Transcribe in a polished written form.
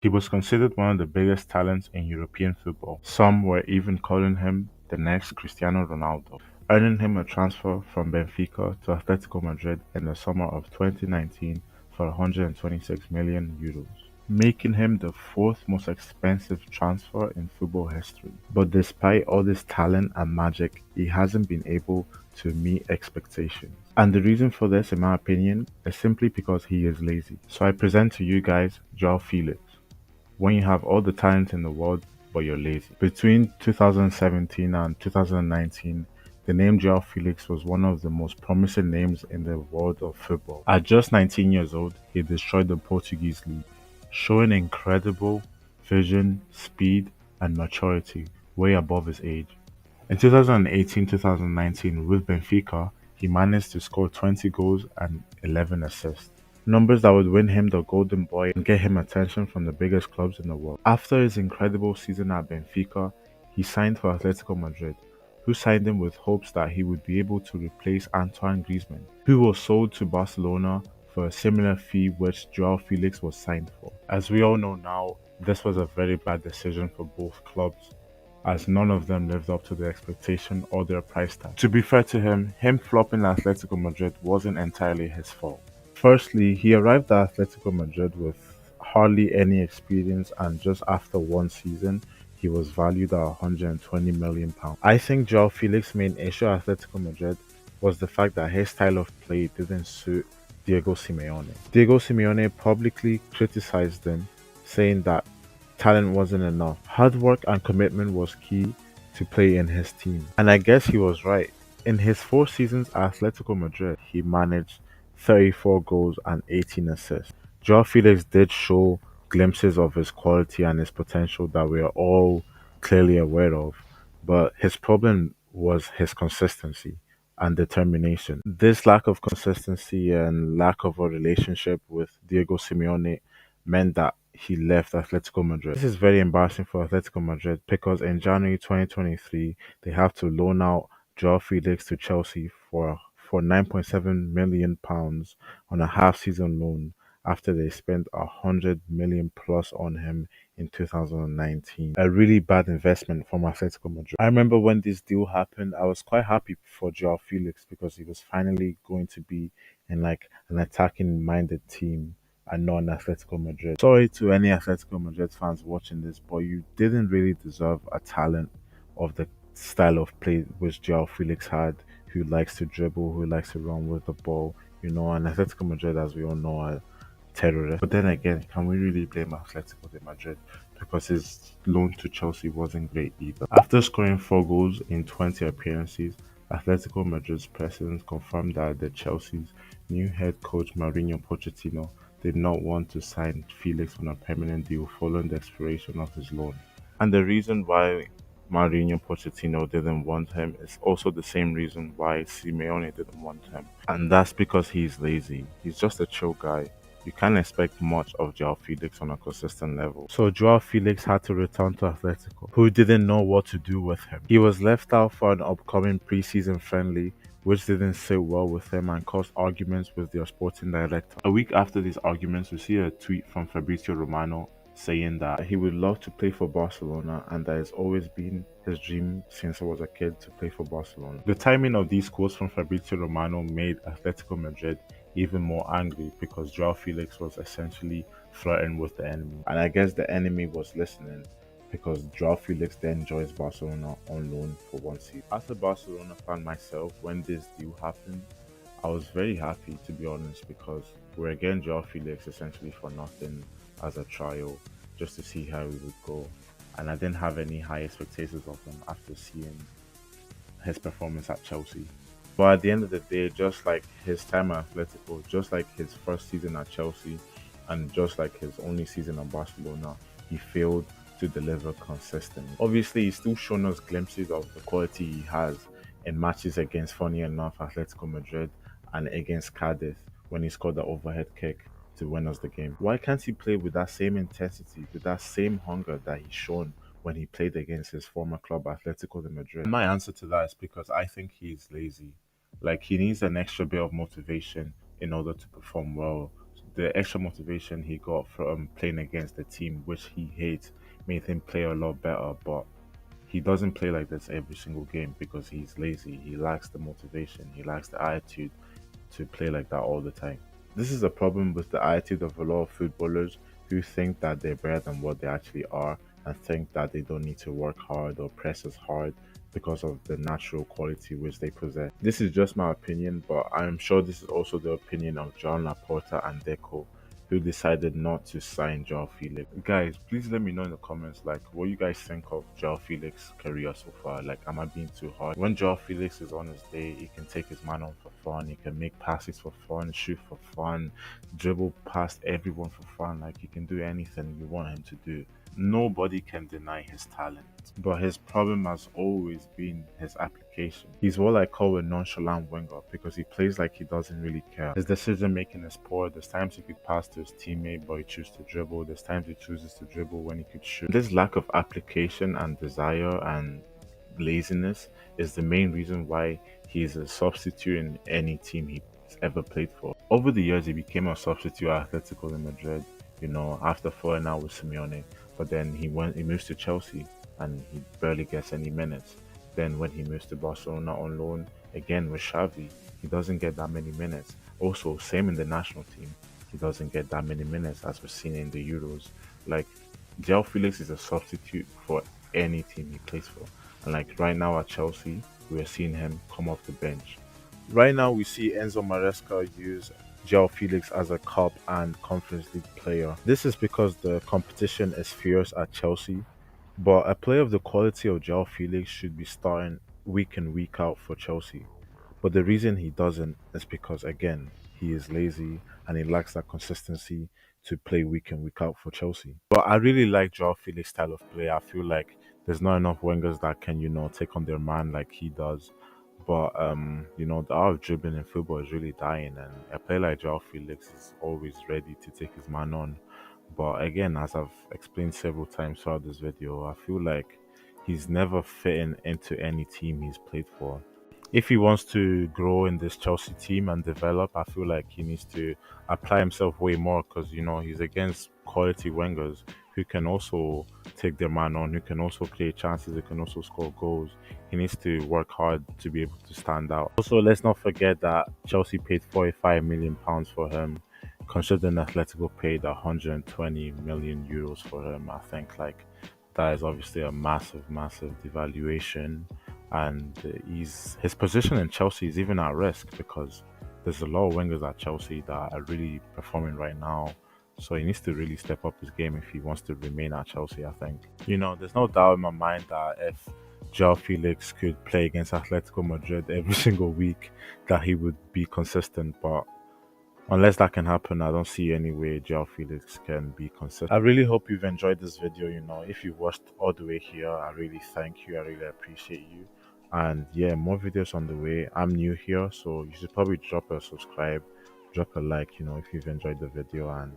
He was considered one of the biggest talents in European football. Some were even calling him the next Cristiano Ronaldo, earning him a transfer from Benfica to Atletico Madrid in the summer of 2019 for 126 million euros, making him the fourth most expensive transfer in football history. But despite all this talent and magic, he hasn't been able to meet expectations. And the reason for this, in my opinion, is simply because he is lazy. So I present to you guys Joao Felix. When you have all the talent in the world, but you're lazy. Between 2017 and 2019, the name João Felix was one of the most promising names in the world of football. At just 19 years old, he destroyed the Portuguese league, showing incredible vision, speed, and maturity way above his age. In 2018-2019, with Benfica, he managed to score 20 goals and 11 assists, numbers that would win him the Golden Boy and get him attention from the biggest clubs in the world. After his incredible season at Benfica, he signed for Atletico Madrid, who signed him with hopes that he would be able to replace Antoine Griezmann, who was sold to Barcelona for a similar fee which Joao Felix was signed for. As we all know now, this was a very bad decision for both clubs, as none of them lived up to the expectation or their price tag. To be fair to him flopping at Atletico Madrid wasn't entirely his fault. Firstly, he arrived at Atletico Madrid with hardly any experience, and just after one season, he was valued at £120 million. I think Joao Felix's main issue at Atletico Madrid was the fact that his style of play didn't suit Diego Simeone. Diego Simeone publicly criticized him, saying that talent wasn't enough. Hard work and commitment was key to play in his team. And I guess he was right. In his 4 seasons at Atletico Madrid, he managed 34 goals and 18 assists. Joao Felix did show glimpses of his quality and his potential that we are all clearly aware of, but his problem was his consistency and determination. This lack of consistency and lack of a relationship with Diego Simeone meant that he left Atletico Madrid. This is very embarrassing for Atletico Madrid because in January 2023 they have to loan out Joao Felix to Chelsea for £9.7 million on a half-season loan after they spent 100 million plus on him in 2019. A really bad investment from Atletico Madrid. I remember when this deal happened, I was quite happy for Joao Felix because he was finally going to be in like an attacking minded team and not an Atletico Madrid. Sorry to any Atletico Madrid fans watching this, but you didn't really deserve a talent of the style of play which Joao Felix had, who likes to dribble, who likes to run with the ball, and Atletico Madrid, as we all know, are terrorists. But then again, can we really blame Atletico de Madrid? Because his loan to Chelsea wasn't great either. After scoring 4 goals in 20 appearances, Atletico Madrid's president confirmed that the Chelsea's new head coach Mourinho Pochettino did not want to sign Felix on a permanent deal following the expiration of his loan. And the reason why Mourinho Pochettino didn't want him is also the same reason why Simeone didn't want him. And that's because he's lazy. He's just a chill guy. You can't expect much of Joao Felix on a consistent level. So Joao Felix had to return to Atletico, who didn't know what to do with him. He was left out for an upcoming preseason friendly, which didn't sit well with him and caused arguments with their sporting director. A week after these arguments, we see a tweet from Fabrizio Romano saying that he would love to play for Barcelona and that it's always been his dream since he was a kid to play for Barcelona. The timing of these quotes from Fabrizio Romano made Atletico Madrid even more angry because Joao Felix was essentially flirting with the enemy. And I guess the enemy was listening because Joao Felix then joins Barcelona on loan for 1 season. As a Barcelona fan myself, when this deal happened, I was very happy to be honest because we're getting Joao Felix essentially for nothing as a trial just to see how he would go. And I didn't have any high expectations of him after seeing his performance at Chelsea. But at the end of the day, just like his time at Atletico, just like his first season at Chelsea, and just like his only season at Barcelona, he failed to deliver consistently. Obviously, he's still shown us glimpses of the quality he has in matches against, funny enough, Atletico Madrid and against Cadiz when he scored the overhead kick to win us the game. Why can't he play with that same intensity, with that same hunger that he's shown when he played against his former club, Atletico de Madrid? My answer to that is because I think he's lazy. Like, he needs an extra bit of motivation in order to perform well the extra motivation he got from playing against the team which he hates made him play a lot better. But he doesn't play like this every single game because he's lazy. He lacks the motivation. He lacks the attitude to play like that all the time. This is a problem with the attitude of a lot of footballers who think that they're better than what they actually are and think that they don't need to work hard or press as hard because of the natural quality which they possess. This is just my opinion, but I'm sure this is also the opinion of John Laporta and Deco, who decided not to sign Joao Felix. Guys, please let me know in the comments, like, what you guys think of Joao Felix's career so far. Like, am I being too hard? When Joao Felix is on his day, he can take his man on for fun. He can make passes for fun, shoot for fun, dribble past everyone for fun. Like, he can do anything you want him to do. Nobody can deny his talent, but his problem has always been his application. He's what I call a nonchalant winger because he plays like he doesn't really care. His decision making is poor. There's times he could pass to his teammate, but he chooses to dribble. There's times he chooses to dribble when he could shoot. This lack of application and desire and laziness is the main reason why he's a substitute in any team he's ever played for. Over the years, he became a substitute at Atletico in Madrid, after falling out with Simeone. But then he moves to Chelsea and he barely gets any minutes. Then when he moves to Barcelona on loan, again with Xavi, he doesn't get that many minutes. Also, same in the national team, he doesn't get that many minutes as we've seen in the Euros. Like, Joao Felix is a substitute for any team he plays for. And like right now at Chelsea, we are seeing him come off the bench. Right now, we see Enzo Maresca use Joao Felix as a cup and Conference League player. This is because the competition is fierce at Chelsea, but a player of the quality of Joao Felix should be starting week in, week out for Chelsea. But the reason he doesn't is because, again, he is lazy and he lacks that consistency to play week in, week out for Chelsea. But I really like Joao Felix' style of play. I feel like there's not enough wingers that can, take on their man like he does. But the art of dribbling in football is really dying, and a player like Joao Felix is always ready to take his man on. But again, as I've explained several times throughout this video, I feel like he's never fitting into any team he's played for. If he wants to grow in this Chelsea team and develop, I feel like he needs to apply himself way more because he's against quality wingers who can also take their man on, who can also create chances, who can also score goals. He needs to work hard to be able to stand out. Also, let's not forget that Chelsea paid £45 million for him, considering Atletico paid 120 million euros for him. I think like that is obviously a massive, massive devaluation, and his position in Chelsea is even at risk because there's a lot of wingers at Chelsea that are really performing right now. So he needs to really step up his game if he wants to remain at Chelsea, I think. There's no doubt in my mind that if Joao Felix could play against Atletico Madrid every single week, that he would be consistent. But unless that can happen, I don't see any way Joao Felix can be consistent. I really hope you've enjoyed this video. If you watched all the way here, I really thank you. I really appreciate you. And yeah, more videos on the way. I'm new here, so you should probably drop a subscribe, drop a like, if you've enjoyed the video. And